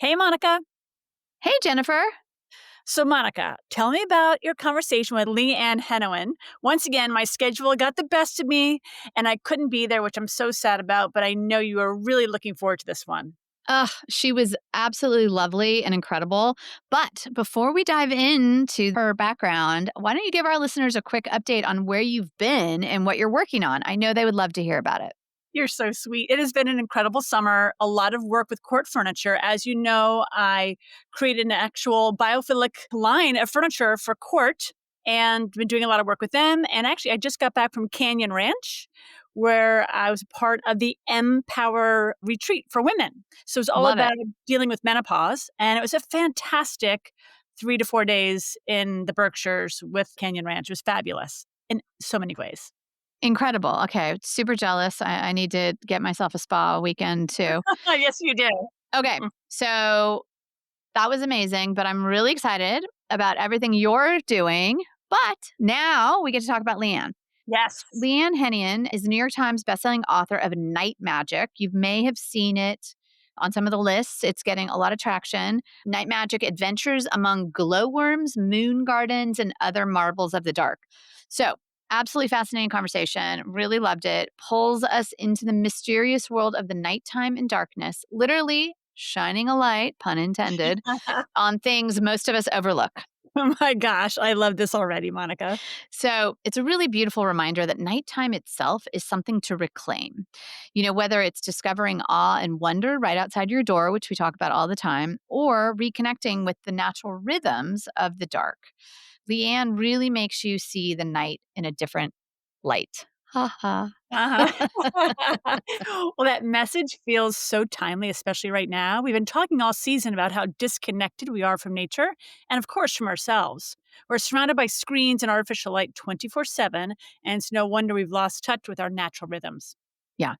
Hey, Monica. Hey, Jennifer. So, Monica, tell me about your conversation with Leigh Ann Henion. Once again, my schedule got the best of me, and I couldn't be there, which I'm so sad about, but I know you are really looking forward to this one. She was absolutely lovely and incredible. But before we dive into her background, why don't you give our listeners a quick update on where you've been and what you're working on? I know they would love to hear about it. You're so sweet. It has been an incredible summer, a lot of work with court furniture. As you know, I created an actual biophilic line of furniture for court and been doing a lot of work with them. And actually, I just got back from Canyon Ranch, where I was part of the Empower retreat for women. So it was all Love it. about dealing with menopause. And it was a fantastic 3 to 4 days in the Berkshires with Canyon Ranch. It was fabulous in so many ways. Incredible. Okay. Super jealous. I need to get myself a spa weekend too. Yes, you did. Okay. So that was amazing, but I'm really excited about everything you're doing. But now we get to talk about Leigh Ann. Yes. Leigh Ann Henion is the New York Times bestselling author of Night Magic. You may have seen it on some of the lists. It's getting a lot of traction. Night Magic: Adventures Among Glowworms, Moon Gardens, and Other Marvels of the Dark. So, absolutely fascinating conversation. Really loved it. Pulls us into the mysterious world of the nighttime and darkness, literally shining a light, pun intended, on things most of us overlook. Oh my gosh, I love this already, Monica. So it's a really beautiful reminder that nighttime itself is something to reclaim. Whether it's discovering awe and wonder right outside your door, which we talk about all the time, or reconnecting with the natural rhythms of the dark. Leigh Ann really makes you see the night in a different light. Ha ha. Uh-huh. Well, that message feels so timely, especially right now. We've been talking all season about how disconnected we are from nature and, of course, from ourselves. We're surrounded by screens and artificial light 24/7, and it's no wonder we've lost touch with our natural rhythms. Yeah.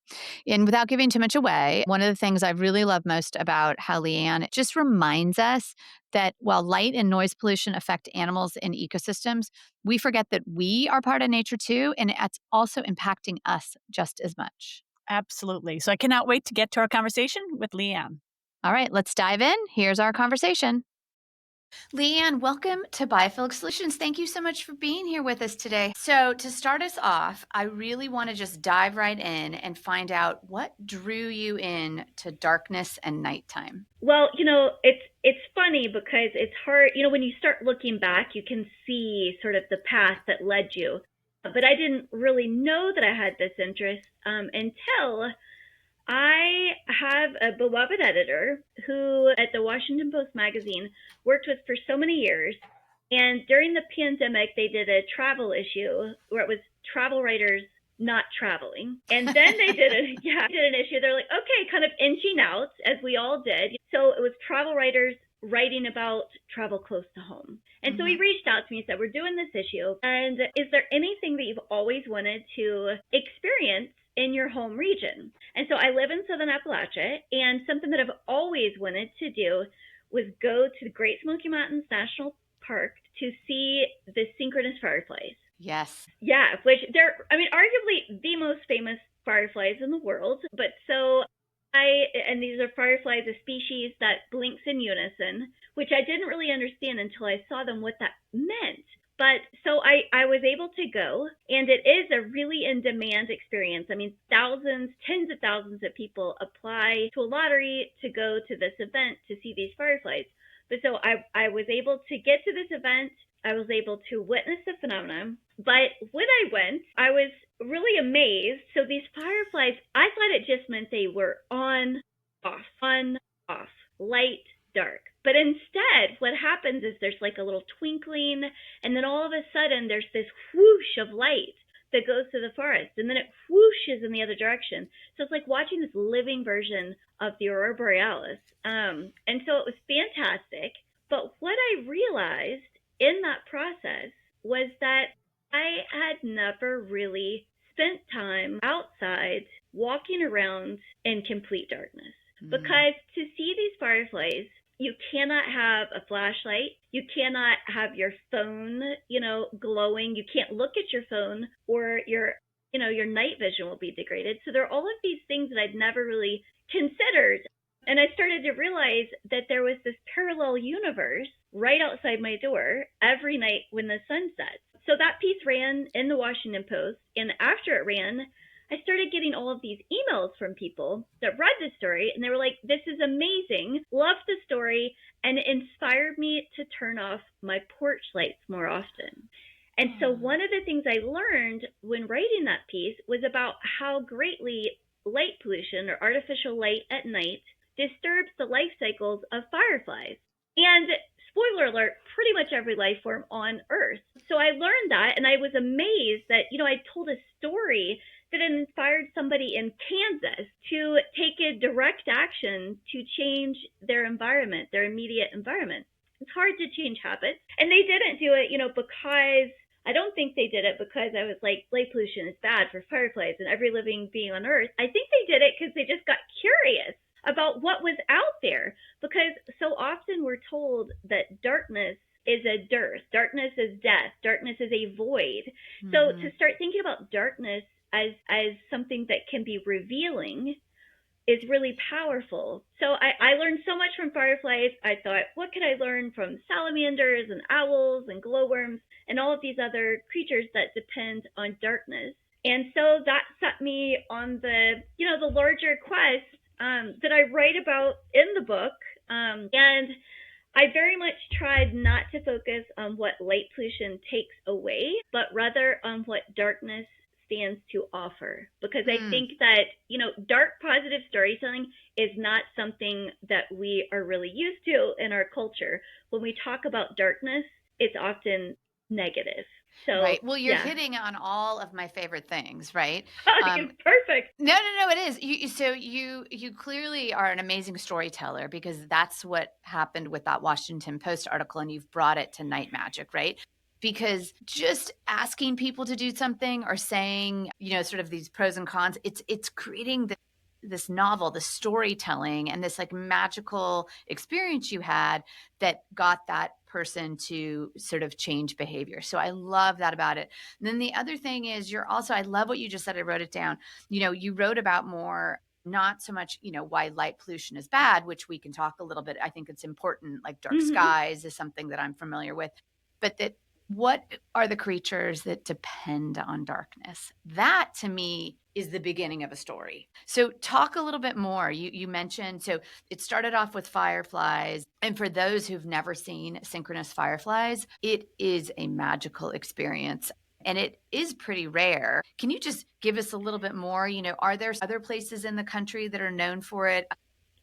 And without giving too much away, one of the things I really love most about how Leigh Ann just reminds us that while light and noise pollution affect animals and ecosystems, we forget that we are part of nature too, and it's also impacting us just as much. Absolutely. So I cannot wait to get to our conversation with Leigh Ann. All right, let's dive in. Here's our conversation. Leigh Ann, welcome to Biophilic Solutions. Thank you so much for being here with us today. So, to start us off, I really want to just dive right in and find out what drew you in to darkness and nighttime. Well, it's funny because it's hard, when you start looking back, you can see sort of the path that led you. But I didn't really know that I had this interest until I have a beloved editor who at the Washington Post magazine worked with for so many years. And during the pandemic, they did a travel issue where it was travel writers not traveling. And then they did an issue. They're like, okay, kind of inching out as we all did. So it was travel writers writing about travel close to home. And so he reached out to me and said, we're doing this issue. And is there anything that you've always wanted to experience in your home region? And so I live in Southern Appalachia, and something that I've always wanted to do was go to the Great Smoky Mountains National Park to see the synchronous fireflies. Yes. Yeah, which they're, arguably the most famous fireflies in the world. But and these are fireflies, a species that blinks in unison, which I didn't really understand until I saw them, what that meant. But so I was able to go, and it is a really in-demand experience. Thousands, tens of thousands of people apply to a lottery to go to this event to see these fireflies. But so I was able to get to this event. I was able to witness the phenomenon. But when I went, I was really amazed. So these fireflies, I thought it just meant they were on, off, light, dark. But instead, what happens is there's like a little twinkling, and then all of a sudden there's this whoosh of light that goes through the forest, and then it whooshes in the other direction. So it's like watching this living version of the Aurora Borealis. And so it was fantastic. But what I realized in that process was that I had never really spent time outside walking around in complete darkness. Because to see these fireflies, you cannot have a flashlight. You cannot have your phone, glowing. You can't look at your phone, or your night vision will be degraded. So there are all of these things that I'd never really considered. And I started to realize realize that there was this parallel universe right outside my door every night when the sun sets. So that piece ran in the Washington Post, and after it ran, I started getting all of these emails from people that read the story, and they were like, this is amazing, love the story, and it inspired me to turn off my porch lights more often. And so one of the things I learned when writing that piece was about how greatly light pollution or artificial light at night disturbs the life cycles of fireflies. And spoiler alert, pretty much every life form on Earth. So I learned that, and I was amazed that, I told a story that inspired somebody in Kansas to take a direct action to change their environment, their immediate environment. It's hard to change habits. And they didn't do it, because I don't think they did it because I was like, light pollution is bad for fireflies and every living being on Earth. I think they did it because they just got curious about what was out there, because so often we're told that darkness is a dearth, darkness is death, darkness is a void. Mm-hmm. So to start thinking about darkness as something that can be revealing is really powerful. So I learned so much from fireflies. I thought, what could I learn from salamanders and owls and glowworms and all of these other creatures that depend on darkness? And so that set me on the larger quest that I write about in the book. And I very much tried not to focus on what light pollution takes away, but rather on what darkness stands to offer. Because I think that, dark positive storytelling is not something that we are really used to in our culture. When we talk about darkness, it's often negative. So, right. Well, you're hitting on all of my favorite things, right? It's perfect. No, it is. You clearly are an amazing storyteller, because that's what happened with that Washington Post article, and you've brought it to night magic, right? Because just asking people to do something or saying, sort of these pros and cons, it's creating this novel, the storytelling, and this like magical experience you had that got that person to sort of change behavior. So I love that about it. And then the other thing is I love what you just said. I wrote it down. You wrote about more, not so much, why light pollution is bad, which we can talk a little bit. I think it's important. Like dark skies is something that I'm familiar with, but that what are the creatures that depend on darkness? That to me is the beginning of a story. So talk a little bit more. You mentioned, so it started off with fireflies. And for those who've never seen synchronous fireflies, it is a magical experience. And it is pretty rare. Can you just give us a little bit more? Are there other places in the country that are known for it?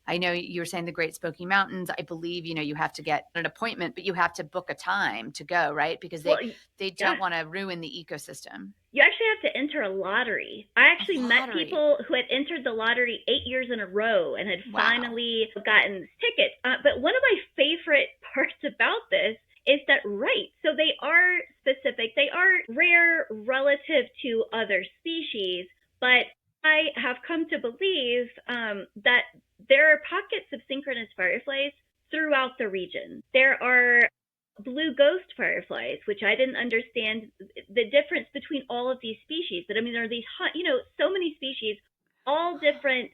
I know you were saying the Great Smoky Mountains. I believe, you have to get an appointment, but you have to book a time to go, right? Because they don't want to ruin the ecosystem. You actually have to enter a lottery. I actually met people who had entered the lottery 8 years in a row and had finally gotten tickets. But one of my favorite parts about this is that, so they are specific. They are rare relative to other species, but I have come to believe that there are pockets of synchronous fireflies throughout the region. There are blue ghost fireflies, which I didn't understand the difference between all of these species. But I mean, there are these, so many species, all different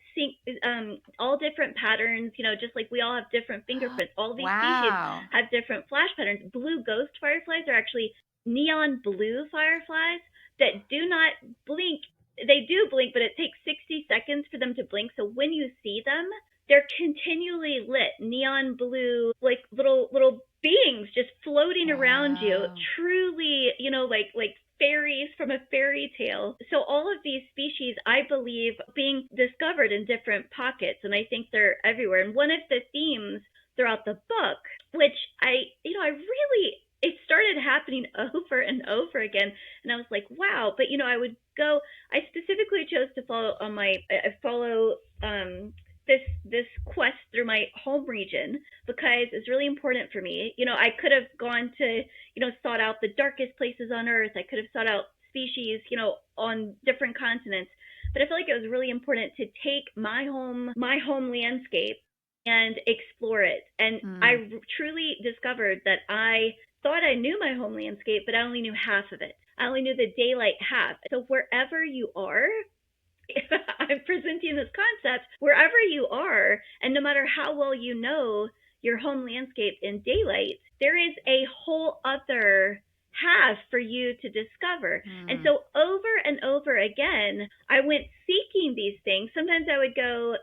patterns, just like we all have different fingerprints. All these species have different flash patterns. Blue ghost fireflies are actually neon blue fireflies that do not blink. They do blink, but it takes 60 seconds for them to blink. So when you see them, they're continually lit, neon blue, like little beings just floating around you. Truly, like fairies from a fairy tale. So all of these species, I believe, being discovered in different pockets, and I think they're everywhere. And one of the themes throughout the book, which I really, it started happening over and over again, and I was like, wow. But I would go. I specifically chose to follow this quest through my home region because it's really important for me. I could have gone to sought out the darkest places on Earth. I could have sought out species on different continents, but I feel like it was really important to take my home landscape and explore it. And I truly discovered that I thought I knew my home landscape, but I only knew half of it. I only knew the daylight half. So wherever you are, I'm presenting this concept wherever you are, and no matter how well you know your home landscape in daylight, there is a whole other path for you to discover. And so over and over again, I went seeking these things. Sometimes I would go,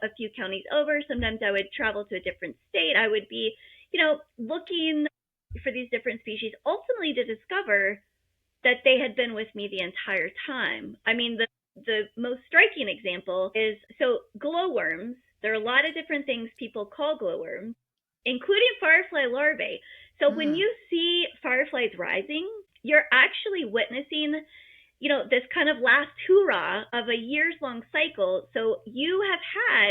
a few counties over. Sometimes I would travel to a different state. I would be, looking for these different species, ultimately to discover that they had been with me the entire time. I mean, the most striking example is, so glowworms. There are a lot of different things people call glowworms, including firefly larvae. So when you see fireflies rising, you're actually witnessing, this kind of last hurrah of a years-long cycle. So you have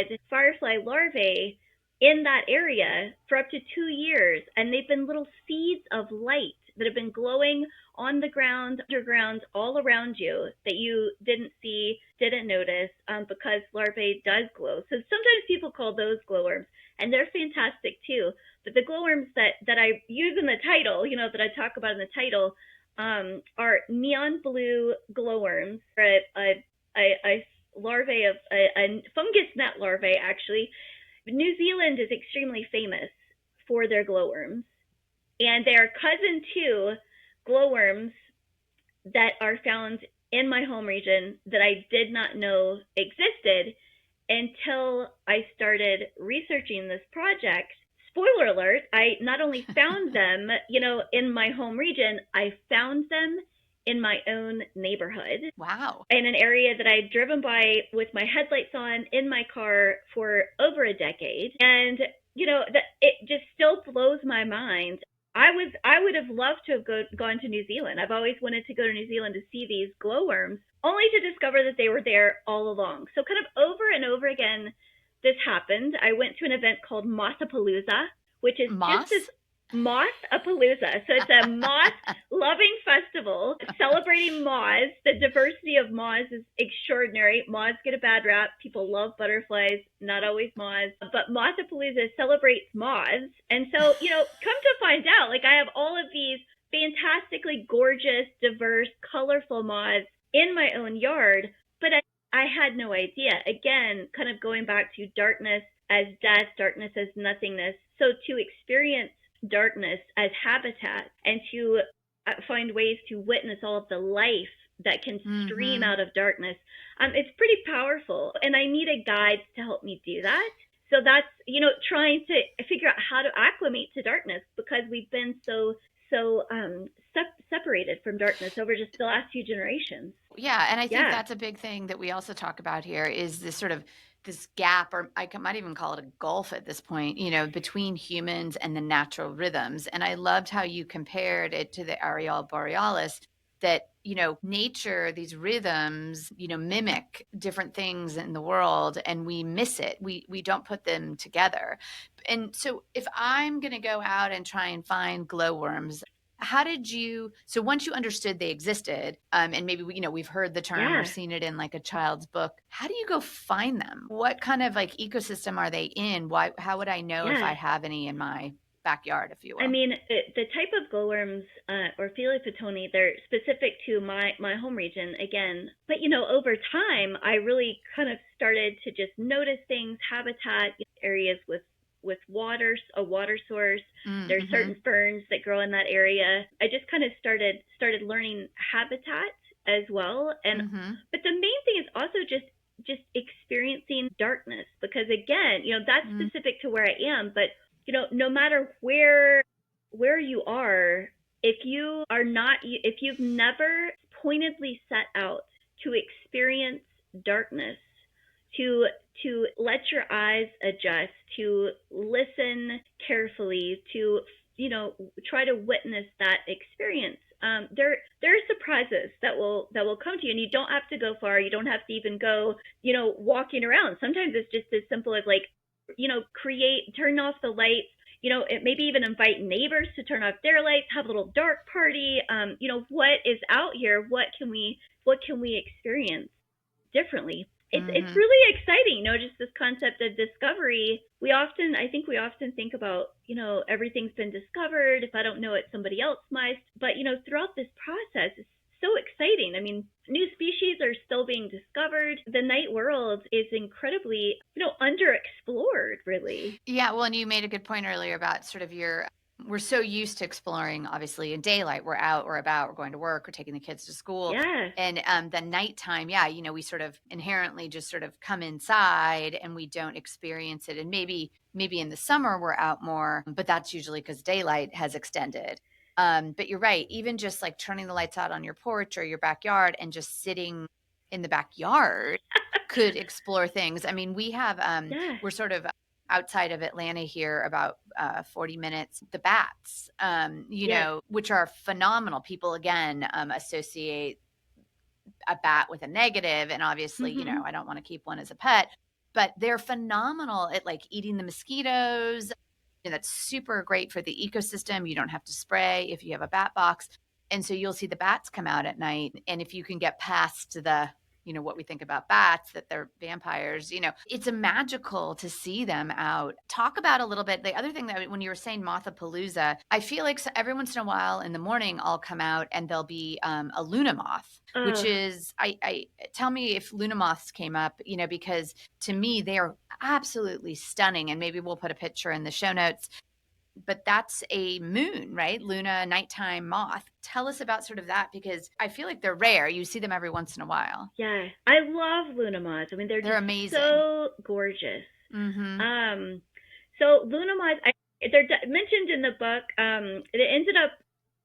had firefly larvae in that area for up to 2 years, and they've been little seeds of light that have been glowing on the ground, underground, all around you that you didn't see, didn't notice, because larvae does glow. So sometimes people call those glowworms, and they're fantastic too. But the glowworms that I use in the title, that I talk about in the title, are neon blue glowworms, a larvae of a fungus net larvae, actually. New Zealand is extremely famous for their glowworms, and they are cousin to glowworms that are found in my home region that I did not know existed until I started researching this project. Spoiler alert, I not only found them, in my home region, I found them in my own neighborhood. Wow. In an area that I'd driven by with my headlights on in my car for over a decade. And, it just still blows my mind. I would have loved to have gone to New Zealand. I've always wanted to go to New Zealand to see these glowworms, only to discover that they were there all along. So kind of over and over again, this happened. I went to an event called Mothapalooza, which is Moss? just this Mothapalooza. So it's a moth-loving festival celebrating moths. The diversity of moths is extraordinary. Moths get a bad rap. People love butterflies, not always moths. But Mothapalooza celebrates moths. And so, come to find out, I have all of these fantastically gorgeous, diverse, colorful moths in my own yard, but I had no idea. Again, kind of going back to darkness as death, darkness as nothingness. So to experience darkness as habitat and to find ways to witness all of the life that can stream out of darkness, it's pretty powerful. And I need a guide to help me do that. So that's, trying to figure out how to acclimate to darkness, because we've been so separated from darkness over just the last few generations. Yeah, and I think that's a big thing that we also talk about here is this sort of this gap, or I might even call it a gulf at this point, between humans and the natural rhythms. And I loved how you compared it to the aurora borealis, that, nature, these rhythms, mimic different things in the world, and we miss it. We don't put them together. And so if I'm going to go out and try and find glowworms, how did you, so once you understood they existed, and maybe, we've heard the term or seen it in a child's book, how do you go find them? What kind of ecosystem are they in? How would I know if I have any in my backyard, if you will? I mean, the type of glowworms, or Philiophytoni, they're specific to my home region again. But, over time, I really kind of started to just notice things, habitat, areas with water, a water source. There's certain ferns that grow in that area. I just kind of started learning habitat as well. And but the main thing is also just experiencing darkness, because again, that's specific to where I am. But no matter where you are, if you've never pointedly set out to experience darkness, to let your eyes adjust, to listen carefully, to try to witness that experience, there are surprises that will come to you, and you don't have to go far. You don't have to even go walking around. Sometimes it's just as simple as turn off the lights, maybe even invite neighbors to turn off their lights, have a little dark party. What is out here? What can we experience differently? It's really exciting, just this concept of discovery. I think we often think about, everything's been discovered. If I don't know it, somebody else might. But, throughout this process, it's so exciting. I mean, new species are still being discovered. The night world is incredibly, underexplored, really. Yeah, well, and you made a good point earlier about sort of we're so used to exploring, obviously, in daylight. We're out, we're about, we're going to work, we're taking the kids to school. Yeah. And the nighttime, yeah, we sort of inherently just sort of come inside and we don't experience it. And maybe in the summer we're out more, but that's usually because daylight has extended. But you're right, even just like turning the lights out on your porch or your backyard and just sitting in the backyard could explore things. I mean, we have, Yeah. we're sort of outside of Atlanta here, about 40 minutes, the bats, which are phenomenal. People, again, associate a bat with a negative. And obviously, Mm-hmm. I don't want to keep one as a pet, but they're phenomenal at like eating the mosquitoes. And that's super great for the ecosystem. You don't have to spray if you have a bat box. And so you'll see the bats come out at night. And if you can get past the what we think about bats, that they're vampires, it's a magical to see them out. Talk about a little bit. The other thing that when you were saying Mothapalooza, I feel like every once in a while in the morning, I'll come out and there'll be a Luna moth, which is, I tell me if Luna moths came up, because to me, they are absolutely stunning. And maybe we'll put a picture in the show notes. But that's a moon, right? Luna nighttime moth. Tell us about sort of that, because I feel like they're rare. You see them every once in a while. Yeah. I love Luna moths. I mean, they're just amazing. so gorgeous. Mm-hmm. So Luna moths, they're mentioned in the book. It ended up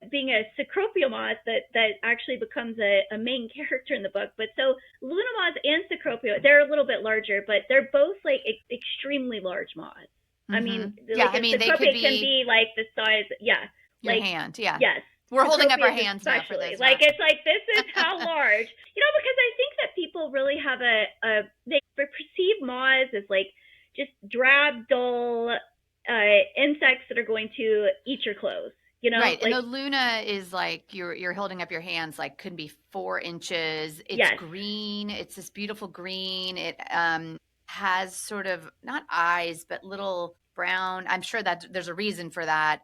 being a Cecropia moth that actually becomes a main character in the book. But so Luna moths and Cecropia, they're a little bit larger, but they're both like extremely large moths. I mean, yeah, like they could be, can be like the size, your hand, yeah. Yes. We're holding up our hands now for this. Like, it's like, this is how large. Because I think that people really have they perceive moths as like just drab, dull insects that are going to eat your clothes. Right. Like, and the Luna is like, you're holding up your hands, like could be 4 inches. It's green. It's this beautiful green. It has sort of not eyes, but little brown. I'm sure that there's a reason for that.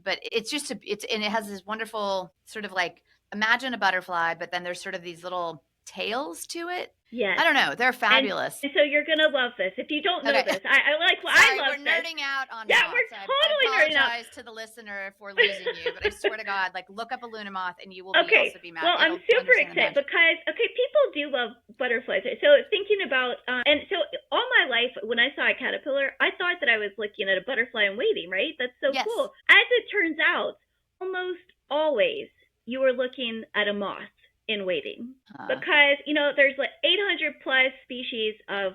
But it's just, and it has this wonderful sort of like, imagine a butterfly, but then there's sort of these little tails to it. Yes. I don't know. They're fabulous. And so you're going to love this. If you don't know this, I love we're this. nerding out on moths. We're totally nerding out. I apologize to the listener if we're losing you, but I swear to God, like look up a Luna moth and you will also be mad. Well, I'm super excited because, people do love butterflies. So thinking about, and so all my life when I saw a caterpillar, I thought that I was looking at a butterfly and waiting, right? That's so cool. As it turns out, almost always you are looking at a moth in waiting, because there's like 800 plus species of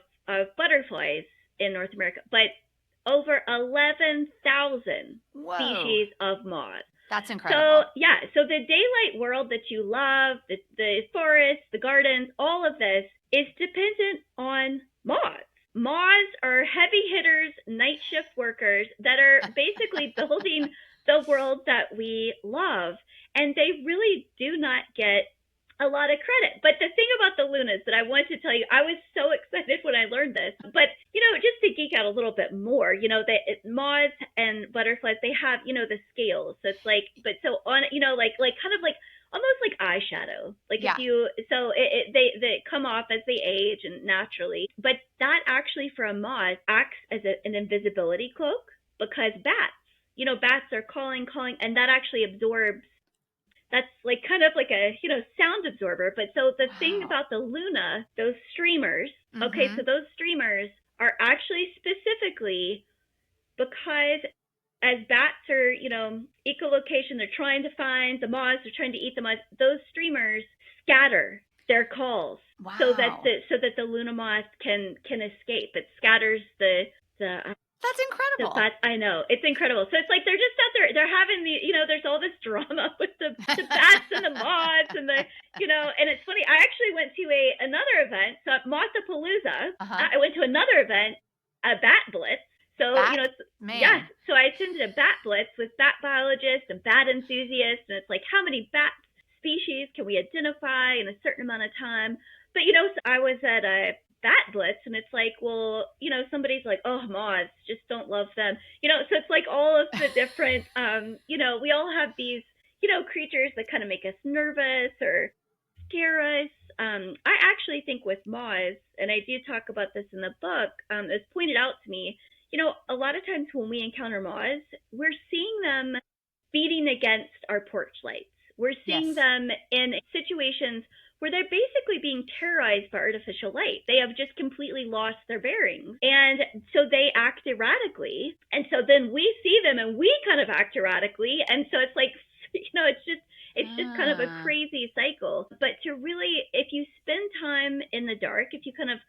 butterflies in North America, but over 11,000 species of moths. That's incredible. So the daylight world that you love, the forests, the gardens, all of this is dependent on moths. Moths are heavy hitters, night shift workers that are basically building the world that we love, and they really do not get a lot of credit. But the thing about the Lunas that I want to tell you, I was so excited when I learned this, but just to geek out a little bit more, moths and butterflies, they have, the scales. So it's like, but so on, like kind of like almost like eyeshadow. Like if you, so they come off as they age and naturally, but that actually for a moth acts as an invisibility cloak, because bats are calling, and that actually absorbs. That's like kind of like a, sound absorber. But so the thing about the Luna, those streamers, so those streamers are actually specifically because as bats are, echolocation, they're trying to find the moths, they're trying to eat the moths, those streamers scatter their calls so that the Luna moth can escape. It scatters the That's incredible. I know. It's incredible. So it's like they're just out there. They're having there's all this drama with the bats and the moths and and it's funny. I actually went to another event, so at Mothapalooza. I went to another event, a bat blitz. So, so I attended a bat blitz with bat biologists and bat enthusiasts. And it's like, how many bat species can we identify in a certain amount of time? But, so I was at a bat blitz and it's like, well, somebody's like, oh, moths, just don't love them. So it's like all of the different, we all have these, creatures that kind of make us nervous or scare us. I actually think with moths, and I do talk about this in the book, it's pointed out to me, a lot of times when we encounter moths, we're seeing them beating against our porch lights. We're seeing them in situations where they're basically being terrorized by artificial light. They have just completely lost their bearings. And so they act erratically. And so then we see them and we kind of act erratically. And so it's like, it's just kind of a crazy cycle. But to really, if you spend time in the dark, if you kind of,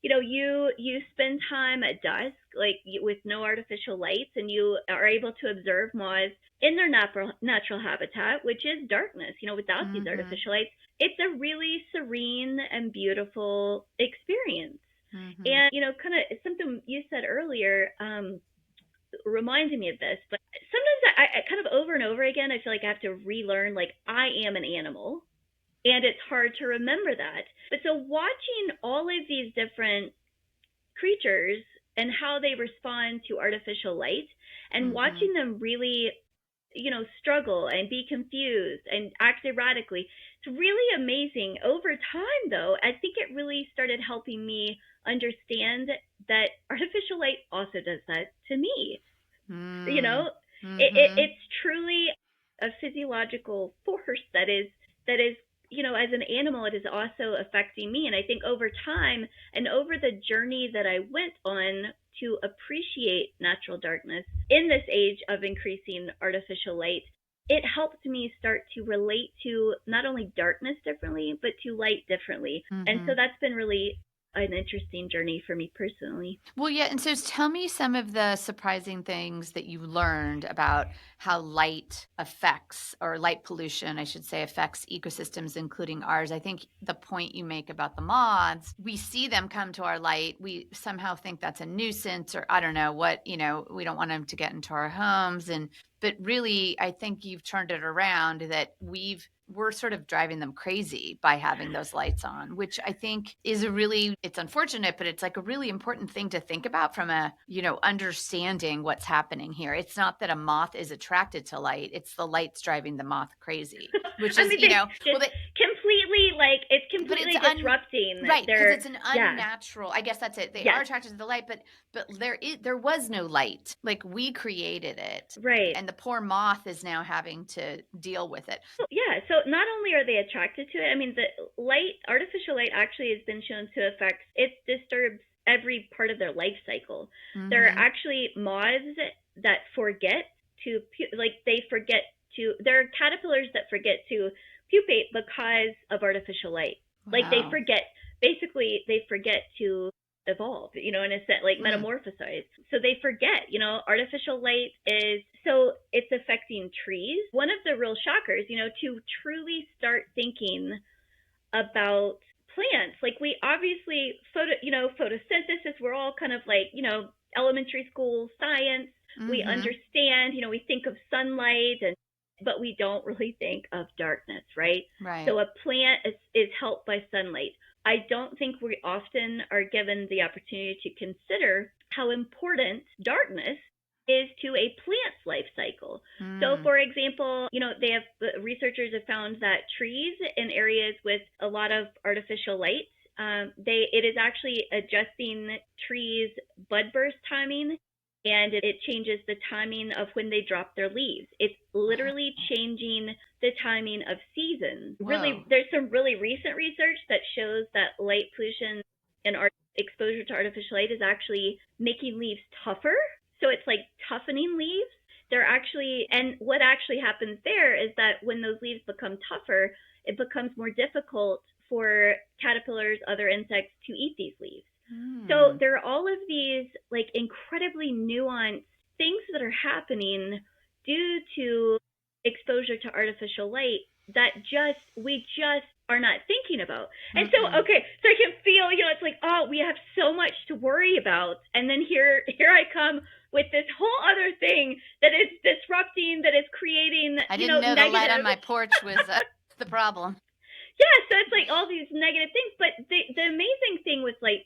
you spend time at dusk, like with no artificial lights, and you are able to observe moths in their natural habitat, which is darkness, without these artificial lights, it's a really serene and beautiful experience. And, kind of something you said earlier, reminded me of this, but sometimes I kind of over and over again, I feel like I have to relearn, like, I am an animal. And it's hard to remember that. But so watching all of these different creatures and how they respond to artificial light and watching them really, struggle and be confused and act erratically, it's really amazing. Over time, though, I think it really started helping me understand that artificial light also does that to me. It's truly a physiological force that is as an animal, it is also affecting me. And I think over time and over the journey that I went on to appreciate natural darkness in this age of increasing artificial light, it helped me start to relate to not only darkness differently, but to light differently. And so that's been really an interesting journey for me personally. Well, yeah. And so tell me some of the surprising things that you learned about how light affects, or light pollution, I should say, affects ecosystems, including ours. I think the point you make about the moths, we see them come to our light. We somehow think that's a nuisance, or I don't know what, we don't want them to get into our homes. But really, I think you've turned it around, that we're sort of driving them crazy by having those lights on, which I think is it's unfortunate, but it's like a really important thing to think about from a, understanding what's happening here. It's not that a moth is attracted to light. It's the light's driving the moth crazy, which is, it's completely disrupting. Right. Because it's an unnatural, I guess that's it. They are attracted to the light, but there was no light. Like, we created it. Right. And the poor moth is now having to deal with it. Yeah. So not only are they attracted to it, I mean, the artificial light actually has been shown to affect, it disturbs every part of their life cycle. There are actually moths that forget to, there are caterpillars that forget to pupate because of artificial light. Wow. Like, they forget to evolve, in a sense, like metamorphosize. So they forget, artificial light it's affecting trees. One of the real shockers, to truly start thinking about plants, like, we obviously photosynthesis, we're all kind of like, elementary school science. We understand, we think of sunlight, but we don't really think of darkness, right? So a plant is helped by sunlight. I don't think we often are given the opportunity to consider how important darkness is to a plant's life cycle. So, for example, researchers have found that trees in areas with a lot of artificial light, it is actually adjusting trees' bud burst timing, and it changes the timing of when they drop their leaves. It's literally changing the timing of seasons. Really, there's some really recent research that shows that light pollution and exposure to artificial light is actually making leaves tougher. So it's like toughening leaves. And what actually happens there is that when those leaves become tougher, it becomes more difficult for caterpillars, other insects to eat these leaves. So there are all of these, like, incredibly nuanced things that are happening due to exposure to artificial light that we just are not thinking about. And so I can feel, it's like, oh, we have so much to worry about. And then here I come with this whole other thing that is disrupting, that is creating, I didn't know the light on my porch was the problem. Yeah, so it's like all these negative things. But the amazing thing with light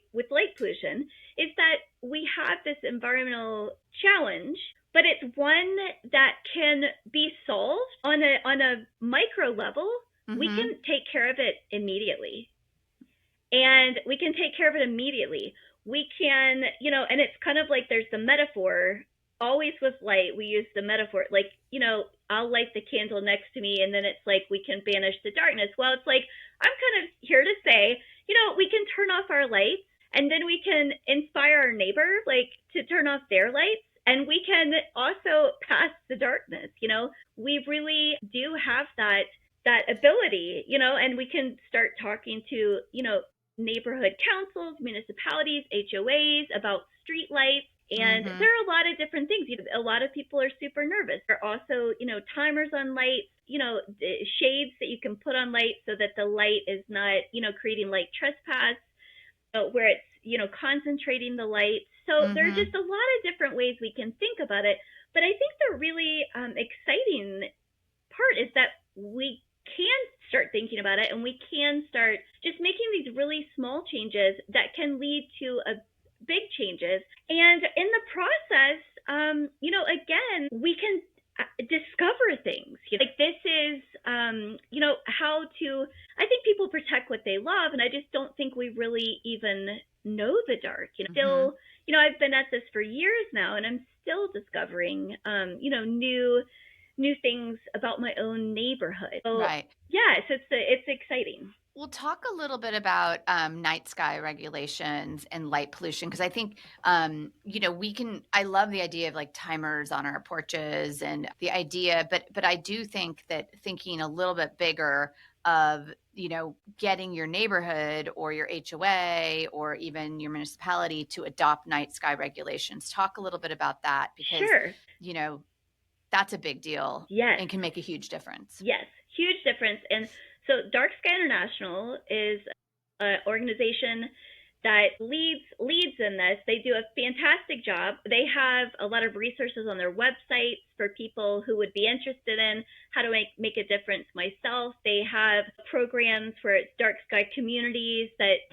pollution is that we have this environmental challenge but it's one that can be solved on a micro level. We can take care of it immediately. And we can take care of it immediately. We can, and it's kind of like there's the metaphor. Always with light, we use the metaphor, like, I'll light the candle next to me, and then it's like we can banish the darkness. Well, it's like, I'm kind of here to say, we can turn off our lights, and then we can inspire our neighbor, like, to turn off their lights, and we can also pass the darkness. We really do have that ability, and we can start talking to, neighborhood councils, municipalities, HOAs about street lights. And there are a lot of different things. A lot of people are super nervous. There are also, timers on lights, shades that you can put on lights so that the light is not, creating light trespass, where it's, concentrating the light. So there are just a lot of different ways we can think about it. But I think the really exciting part is that we can start thinking about it, and we can start just making these really small changes that can lead to big changes. And in the process, again, we can discover things. Like this is, how to, I think people protect what they love, and I just don't think we really even know the dark. Still, I've been at this for years now, and I'm still discovering, new things about my own neighborhood. So, Right. yeah, so it's exciting. We'll talk a little bit about night sky regulations and light pollution, because I think, I love the idea of like timers on our porches and the idea, but I do think that thinking a little bit bigger of, getting your neighborhood or your HOA or even your municipality to adopt night sky regulations. Talk a little bit about that, because, Sure. That's a big deal. Yes. And can make a huge difference. Yes, huge difference. And so Dark Sky International is an organization that leads in this. They do a fantastic job. They have a lot of resources on their website for people who would be interested in how to make a difference myself. They have programs for dark sky communities that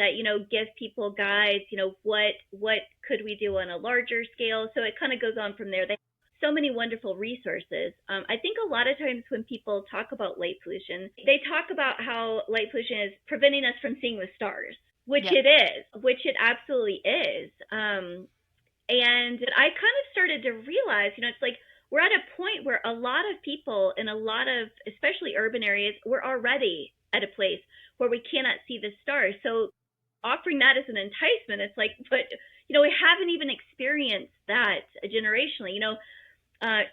give people guides, what could we do on a larger scale. So it kind of goes on from there. They have so many wonderful resources. I think a lot of times when people talk about light pollution, they talk about how light pollution is preventing us from seeing the stars, which it is, which it absolutely is. And I kind of started to realize, it's like we're at a point where a lot of people in a lot of, especially urban areas, we're already at a place where we cannot see the stars. So offering that as an enticement, it's like, but, we haven't even experienced that generationally.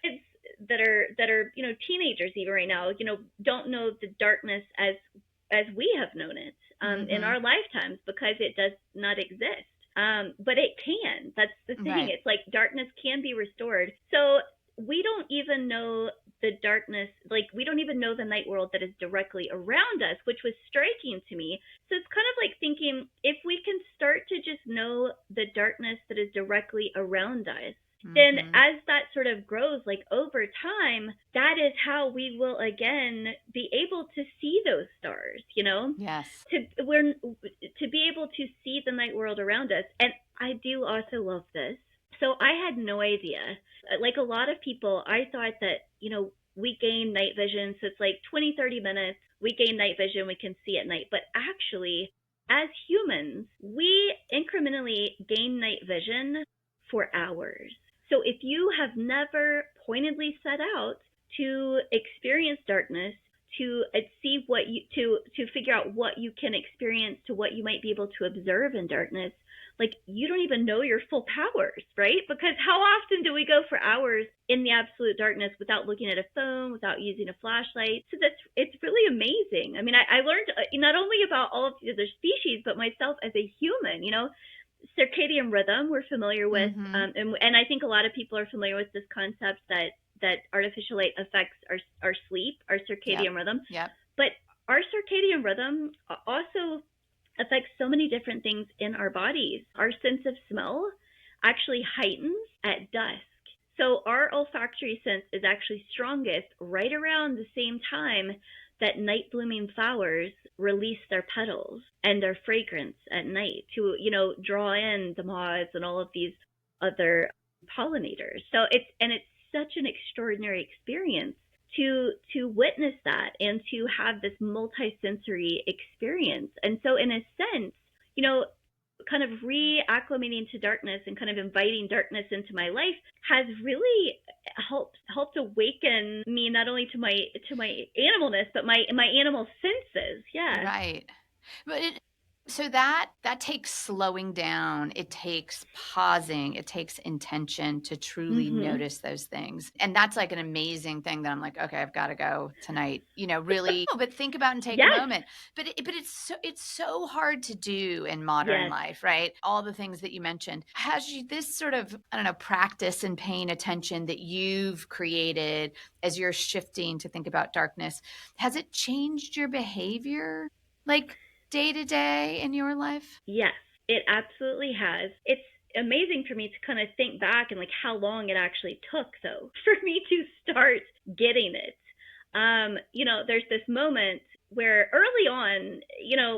Kids that are teenagers even right now, don't know the darkness as we have known it in our lifetimes, because it does not exist. But it can. That's the thing. Right. It's like darkness can be restored. So we don't even know the darkness, like we don't even know the night world that is directly around us, which was striking to me. So it's kind of like thinking, if we can start to just know the darkness that is directly around us, then as that sort of grows, like over time, that is how we will again be able to see those stars, Yes. To be able to see the night world around us. And I do also love this. So I had no idea. Like a lot of people, I thought that, we gain night vision. So it's like 20, 30 minutes, we gain night vision, we can see at night. But actually, as humans, we incrementally gain night vision for hours. So if you have never pointedly set out to experience darkness, to see what to figure out what you can experience, to what you might be able to observe in darkness, like you don't even know your full powers, right? Because how often do we go for hours in the absolute darkness without looking at a phone, without using a flashlight? So it's really amazing. I mean, I learned not only about all of the other species, but myself as a human, circadian rhythm we're familiar with, and I think a lot of people are familiar with this concept that artificial light affects our sleep, our circadian rhythm. Yep. But our circadian rhythm also affects so many different things in our bodies. Our sense of smell actually heightens at dusk. So our olfactory sense is actually strongest right around the same time that night blooming flowers release their petals and their fragrance at night to, draw in the moths and all of these other pollinators. So it's such an extraordinary experience to witness that and to have this multisensory experience. And so in a sense, kind of reacclimating to darkness and kind of inviting darkness into my life has really helped awaken me not only to my animalness but my animal senses. Yeah. Right. But so that takes slowing down. It takes pausing. It takes intention to truly Mhm. notice those things. And that's like an amazing thing that I'm like, okay, I've got to go tonight. Really, but think about and take a Yes. moment. But it's so hard to do in modern Yes. life, right? All the things that you mentioned. Has you this sort of, I don't know, practice and paying attention that you've created as you're shifting to think about darkness, has it changed your behavior? Like day to day in your life? Yes, it absolutely has. It's amazing for me to kind of think back and like how long it actually took though for me to start getting it. There's this moment where early on,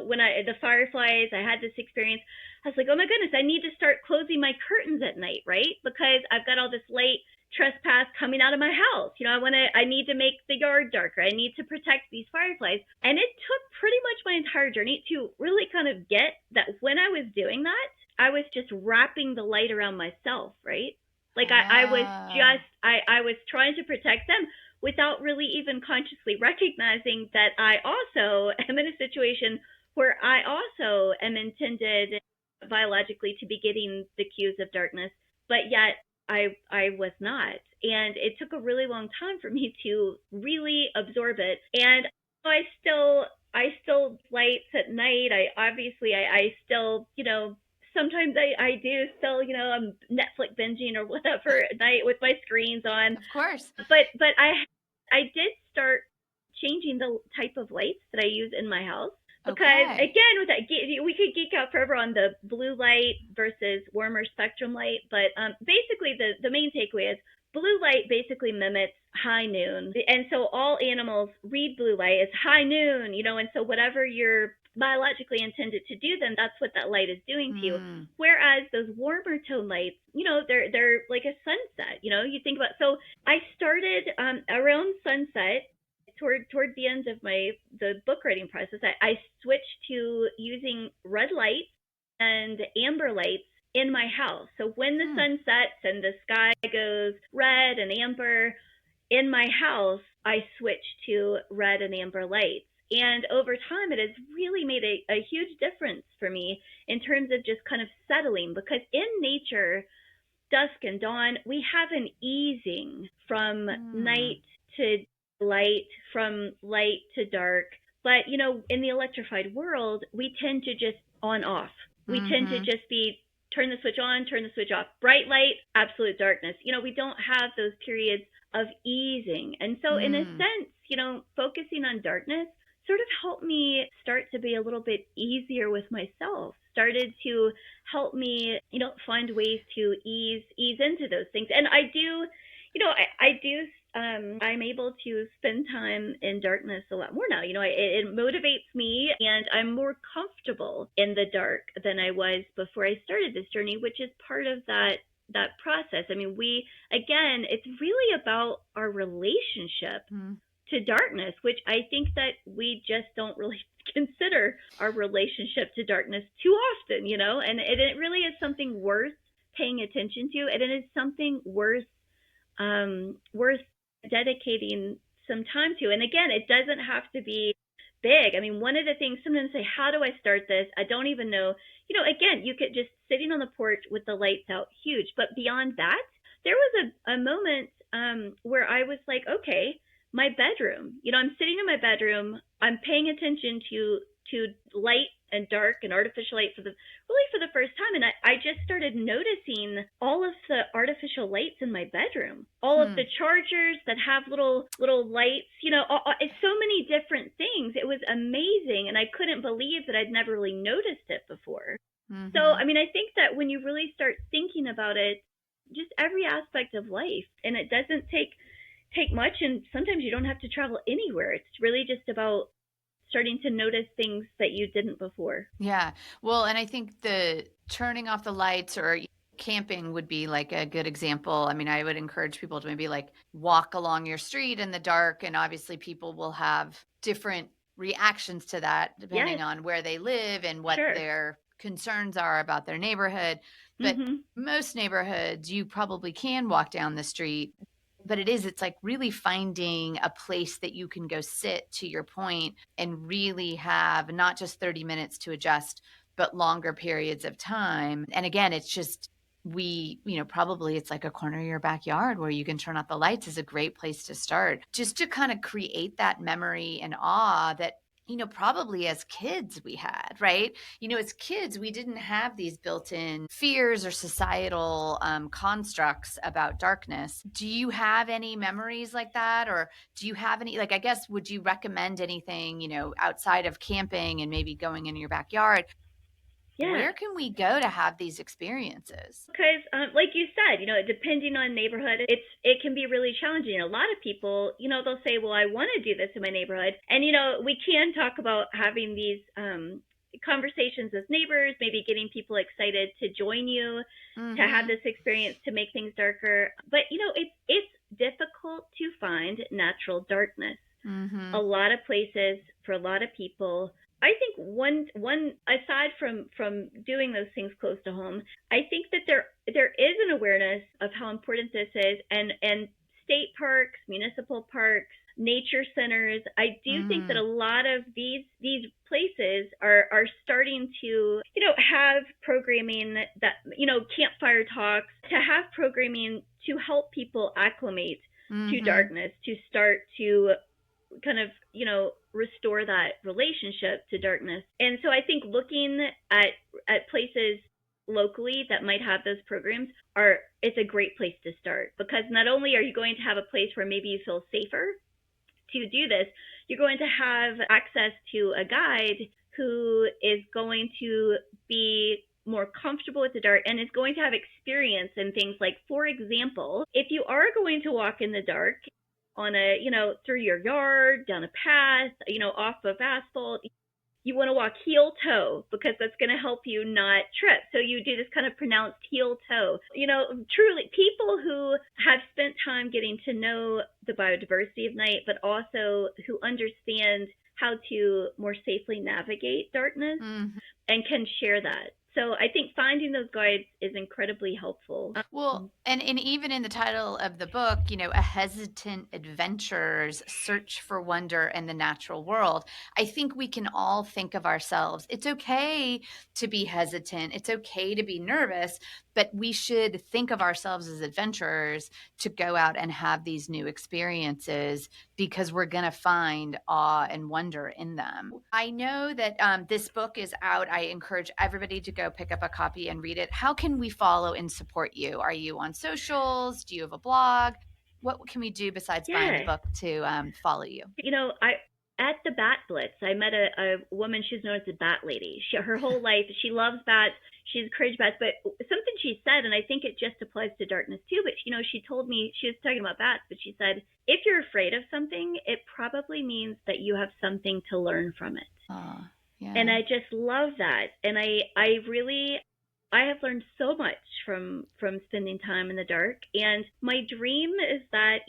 when the fireflies, I had this experience. I was like, oh my goodness, I need to start closing my curtains at night, right? Because I've got all this light trespass coming out of my house. I need to make the yard darker. I need to protect these fireflies. And it took pretty much my entire journey to really kind of get that when I was doing that, I was just wrapping the light around myself, right? Like I was trying to protect them without really even consciously recognizing that I also am in a situation where I also am intended biologically to be getting the cues of darkness, but yet I was not. And it took a really long time for me to really absorb it. And I still lights at night. I still, sometimes I do still, I'm Netflix binging or whatever at night with my screens on. Of course. But I did start changing the type of lights that I use in my house because Okay. again, with that we could geek out forever on the blue light versus warmer spectrum light, but basically the main takeaway is blue light basically mimics high noon, and so all animals read blue light as high noon, and so whatever you're biologically intended to do, then that's what that light is doing to you. Mm. Whereas those warmer tone lights, they're like a sunset. You think about. So I started around sunset. Toward the end of the book writing process, I switched to using red lights and amber lights in my house. So when the sun sets and the sky goes red and amber in my house, I switched to red and amber lights. And over time, it has really made a huge difference for me in terms of just kind of settling, because in nature, dusk and dawn, we have an easing from night to light, from light to dark. But, in the electrified world, we tend to just on off. We tend to just be turn the switch on, turn the switch off. Bright light, absolute darkness. We don't have those periods of easing. And so, in a sense, focusing on darkness sort of helped me start to be a little bit easier with myself, started to help me, find ways to ease into those things. And I do, I'm able to spend time in darkness a lot more now. It motivates me, and I'm more comfortable in the dark than I was before I started this journey, which is part of that process. I mean, it's really about our relationship to darkness, which I think that we just don't really consider our relationship to darkness too often, and it really is something worth paying attention to, and it is something worth dedicating some time to. And again, it doesn't have to be big. I mean, one of the things sometimes I say, how do I start this? I don't even know. Again, you could just sitting on the porch with the lights out, huge. But beyond that, there was a moment where I was like, okay, my bedroom. I'm sitting in my bedroom. I'm paying attention to light and dark and artificial light for the first time, and I just started noticing all of the artificial lights in my bedroom, all of the chargers that have little lights, so many different things. It was amazing, and I couldn't believe that I'd never really noticed it before. So I mean, I think that when you really start thinking about it, just every aspect of life, and it doesn't take much, and sometimes you don't have to travel anywhere. It's really just about starting to notice things that you didn't before. Yeah. Well, and I think the turning off the lights or Camping would be like a good example. I mean, I would encourage people to maybe like walk along your street in the dark, and obviously people will have different reactions to that Yes, depending on where they live and what sure. their concerns are about their neighborhood. But Mhm. most neighborhoods, you probably can walk down the street. But it's like really finding a place that you can go sit, to your point, and really have not just 30 minutes to adjust, but longer periods of time. And again, it's just, probably it's like a corner of your backyard where you can turn off the lights is a great place to start, just to kind of create that memory and awe that, probably as kids we had, right? As kids, we didn't have these built in fears or societal constructs about darkness. Do you have any memories like that? Or do you have any, like, I guess, would you recommend anything, outside of camping and maybe going in your backyard? Yeah. Where can we go to have these experiences? Because, like you said, depending on neighborhood, it can be really challenging. A lot of people, they'll say, "Well, I want to do this in my neighborhood," and we can talk about having these conversations as neighbors, maybe getting people excited to join you to have Mm-hmm. this experience to make things darker. But it's difficult to find natural darkness. Mm-hmm. A lot of places for a lot of people. I think one aside from doing those things close to home, I think that there is an awareness of how important this is, and state parks, municipal parks, nature centers. I do think that Mm. a lot of these places are starting to have programming that campfire talks, to have programming to help people acclimate to Mm-hmm. darkness, to start to kind of restore that relationship to darkness. And so I think looking at places locally that might have those programs are it's a great place to start, because not only are you going to have a place where maybe you feel safer to do this, you're going to have access to a guide who is going to be more comfortable with the dark and is going to have experience in things like, for example, if you are going to walk in the dark on a, through your yard, down a path, off of asphalt, you want to walk heel toe, because that's going to help you not trip. So you do this kind of pronounced heel toe. Truly, people who have spent time getting to know the biodiversity of night, but also who understand how to more safely navigate darkness Mm-hmm. and can share that. So I think finding those guides is incredibly helpful. Well, and even in the title of the book, a hesitant adventurer's search for wonder in the natural world. I think we can all think of ourselves. It's okay to be hesitant. It's okay to be nervous, but we should think of ourselves as adventurers to go out and have these new experiences, because we're going to find awe and wonder in them. I know that this book is out. I encourage everybody to go pick up a copy and read it. How can we follow and support you? Are you on socials? Do you have a blog? What can we do besides buying the Yeah. book to follow you? I at the Bat Blitz, I met a woman. She's known as the Bat Lady. Her whole life, she loves bats. She's encouraged bats. But something she said, and I think it just applies to darkness too. But she told me, she was talking about bats, but she said, if you're afraid of something, it probably means that you have something to learn from it. Oh, And yeah. I just love that. And I really, I have learned so much from spending time in the dark. And my dream is that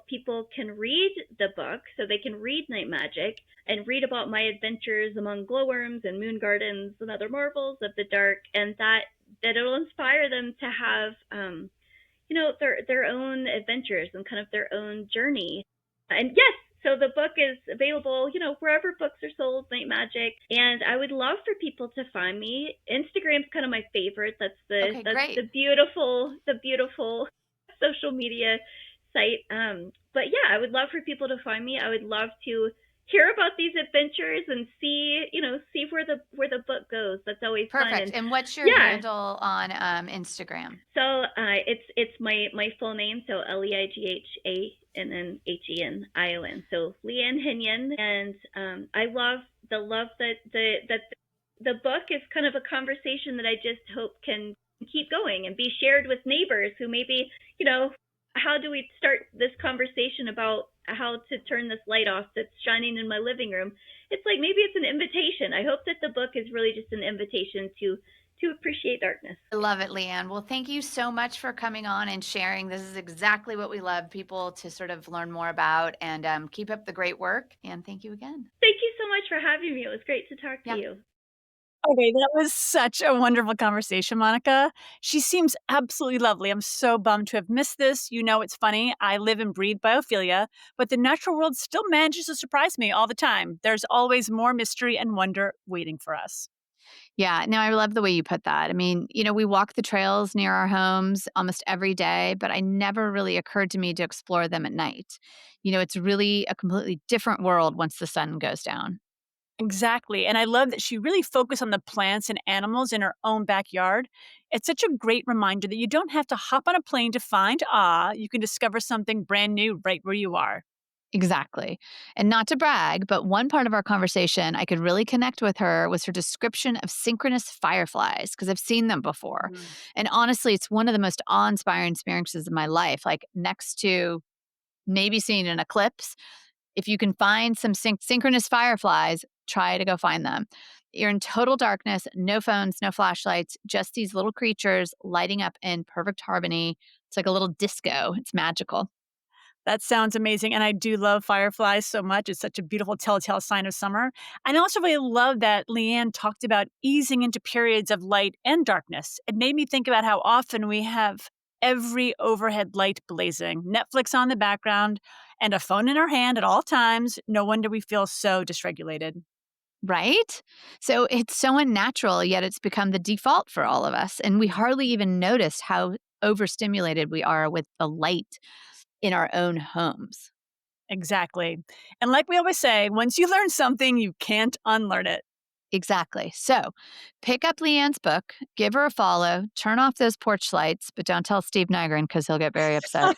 people can read the book, so they can read Night Magic and read about my adventures among glowworms and moon gardens and other marvels of the dark, and that it'll inspire them to have their own adventures and kind of their own journey. And yes, so the book is available, wherever books are sold, Night Magic. And I would love for people to find me. Instagram's kind of my favorite. Okay, That's great. the beautiful social media site. But yeah, I would love for people to find me. I would love to hear about these adventures and see where the book goes. That's always fun. Perfect. And And what's your yeah, handle on Instagram? so it's my full name, so Leigha and then Henion. So Leigh Ann Henion, and I love that the book is kind of a conversation that I just hope can keep going and be shared with neighbors who maybe how do we start this conversation about how to turn this light off that's shining in my living room? It's like maybe it's an invitation. I hope that the book is really just an invitation to to appreciate darkness. I love it, Leigh Ann. Well, thank you so much for coming on and sharing. This is exactly what we love people to sort of learn more about, and keep up the great work. And thank you again. Thank you so much for having me. It was great to talk to Yeah. you. Okay, that was such a wonderful conversation, Monica. She seems absolutely lovely. I'm so bummed to have missed this. You know, it's funny. I live and breathe biophilia, but the natural world still manages to surprise me all the time. There's always more mystery and wonder waiting for us. Yeah, no, I love the way you put that. I mean, we walk the trails near our homes almost every day, but I never really occurred to me to explore them at night. It's really a completely different world once the sun goes down. Exactly. And I love that she really focused on the plants and animals in her own backyard. It's such a great reminder that you don't have to hop on a plane to find awe. You can discover something brand new right where you are. Exactly. And not to brag, but one part of our conversation I could really connect with her was her description of synchronous fireflies, because I've seen them before. Mm. And honestly, it's one of the most awe inspiring experiences of my life, like next to maybe seeing an eclipse. If you can find some synchronous fireflies, try to go find them. You're in total darkness, no phones, no flashlights, just these little creatures lighting up in perfect harmony. It's like a little disco. It's magical. That sounds amazing. And I do love fireflies so much. It's such a beautiful telltale sign of summer. And I also really love that Leigh Ann talked about easing into periods of light and darkness. It made me think about how often we have every overhead light blazing, Netflix on the background, and a phone in our hand at all times. No wonder we feel so dysregulated. Right? So it's so unnatural, yet it's become the default for all of us. And we hardly even notice how overstimulated we are with the light in our own homes. Exactly. And like we always say, once you learn something, you can't unlearn it. Exactly. So pick up Leanne's book, give her a follow, turn off those porch lights, but don't tell Steve Nygren because he'll get very upset.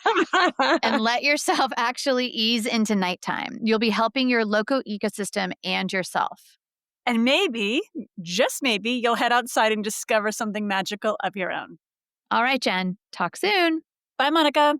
And let yourself actually ease into nighttime. You'll be helping your local ecosystem and yourself. And maybe, just maybe, you'll head outside and discover something magical of your own. All right, Jen. Talk soon. Bye, Monica.